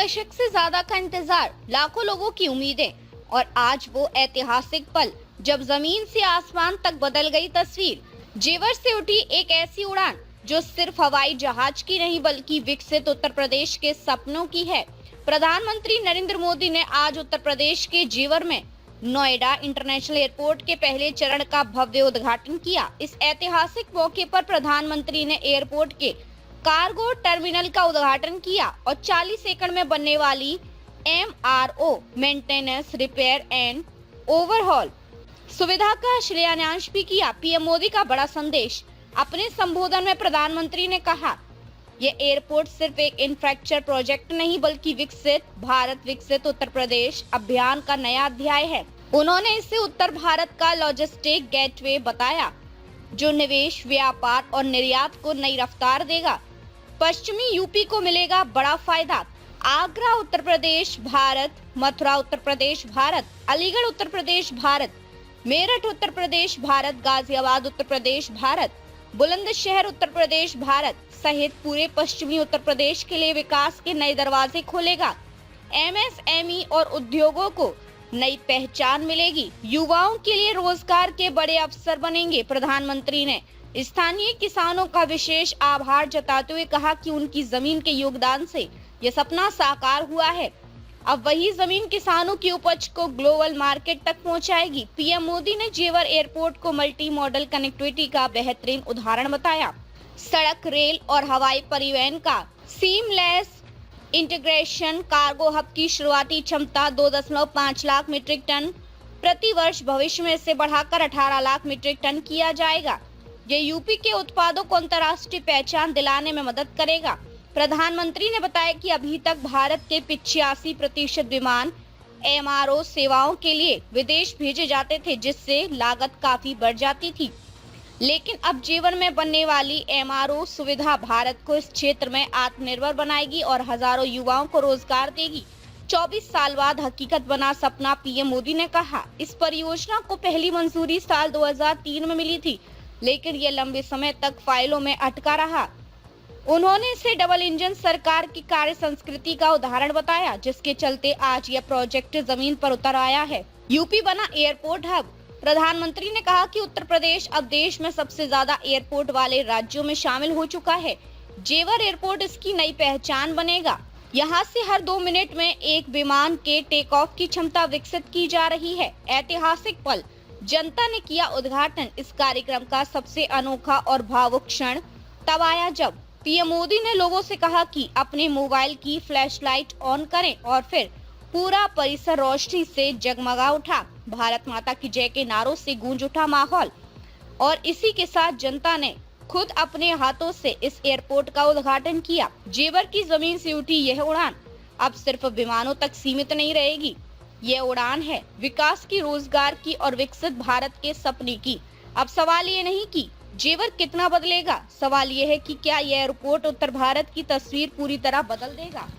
दशक से ज्यादा का इंतजार, लाखों लोगों की उम्मीदें और आज वो ऐतिहासिक पल जब जमीन से आसमान तक बदल गई तस्वीर। जेवर से उठी एक ऐसी उड़ान जो सिर्फ हवाई जहाज की नहीं बल्कि विकसित उत्तर प्रदेश के सपनों की है। प्रधानमंत्री नरेंद्र मोदी ने आज उत्तर प्रदेश के जेवर में नोएडा इंटरनेशनल एयरपोर्ट के पहले चरण का भव्य उद्घाटन किया। इस ऐतिहासिक मौके पर प्रधानमंत्री ने एयरपोर्ट के कार्गो टर्मिनल का उद्घाटन किया और 40 एकड़ में बनने वाली MRO maintenance repair and overhaul सुविधा का शिलान्यास भी किया। पीएम मोदी का बड़ा संदेश। अपने संबोधन में प्रधानमंत्री ने कहा, यह एयरपोर्ट सिर्फ एक इंफ्रास्ट्रक्चर प्रोजेक्ट नहीं बल्कि विकसित भारत विकसित उत्तर प्रदेश अभियान का नया अध्याय है। उन्होंने इसे उत्तर भारत का लॉजिस्टिक गेटवे बताया जो निवेश, व्यापार और निर्यात को नई रफ्तार देगा। पश्चिमी यूपी को मिलेगा बड़ा फायदा। आगरा उत्तर प्रदेश भारत, मथुरा उत्तर प्रदेश भारत, अलीगढ़ उत्तर प्रदेश भारत, मेरठ उत्तर प्रदेश भारत, गाजियाबाद उत्तर प्रदेश भारत, बुलंदशहर उत्तर प्रदेश भारत सहित पूरे पश्चिमी उत्तर प्रदेश के लिए विकास के नए दरवाजे खोलेगा। MSME और उद्योगों को नई पहचान मिलेगी। युवाओं के लिए रोजगार के बड़े अवसर बनेंगे। प्रधानमंत्री ने स्थानीय किसानों का विशेष आभार जताते हुए कहा कि उनकी जमीन के योगदान से यह सपना साकार हुआ है। अब वही जमीन किसानों की उपज को ग्लोबल मार्केट तक पहुंचाएगी। पीएम मोदी ने जेवर एयरपोर्ट को मल्टी मॉडल कनेक्टिविटी का बेहतरीन उदाहरण बताया। सड़क, रेल और हवाई परिवहन का सीमलेस इंटीग्रेशन, कार्गो हब की शुरुआती क्षमता 2.5 लाख मीट्रिक टन प्रति वर्ष, भविष्य में इसे बढ़ाकर 18 लाख मीट्रिक टन किया जाएगा। ये यूपी के उत्पादों को अंतर्राष्ट्रीय पहचान दिलाने में मदद करेगा। प्रधानमंत्री ने बताया कि अभी तक भारत के 85% विमान MRO सेवाओं के लिए विदेश भेजे जाते थे, जिससे लागत काफी बढ़ जाती थी। लेकिन अब जेवर में बनने वाली MRO सुविधा भारत को इस क्षेत्र में आत्मनिर्भर बनाएगी और हजारों युवाओं को रोजगार देगी। 24 साल बाद हकीकत बना सपना, पीएम मोदी ने कहा। इस परियोजना को पहली मंजूरी साल 2003 में मिली थी, लेकिन ये लंबे समय तक फाइलों में अटका रहा। उन्होंने इसे डबल इंजन सरकार की कार्य संस्कृति का उदाहरण बताया, जिसके चलते आज यह प्रोजेक्ट जमीन पर उतर आया है। यूपी बना एयरपोर्ट हब। प्रधानमंत्री ने कहा कि उत्तर प्रदेश अब देश में सबसे ज्यादा एयरपोर्ट वाले राज्यों में शामिल हो चुका है। जेवर एयरपोर्ट इसकी नई पहचान बनेगा। यहाँ से हर 2 मिनट में एक विमान के टेक ऑफ की क्षमता विकसित की जा रही है। ऐतिहासिक पल, जनता ने किया उद्घाटन। इस कार्यक्रम का सबसे अनोखा और भावुक क्षण तब आया जब पीएम मोदी ने लोगों से कहा कि अपने मोबाइल की फ्लैशलाइट ऑन करें और फिर पूरा परिसर रोशनी से जगमगा उठा। भारत माता की जय के नारों से गूंज उठा माहौल और इसी के साथ जनता ने खुद अपने हाथों से इस एयरपोर्ट का उद्घाटन किया। जेवर की जमीन से उठी यह उड़ान अब सिर्फ विमानों तक सीमित नहीं रहेगी। यह उड़ान है विकास की, रोजगार की और विकसित भारत के सपने की। अब सवाल ये नहीं कि जेवर कितना बदलेगा, सवाल यह है कि क्या यह एयरपोर्ट उत्तर भारत की तस्वीर पूरी तरह बदल देगा।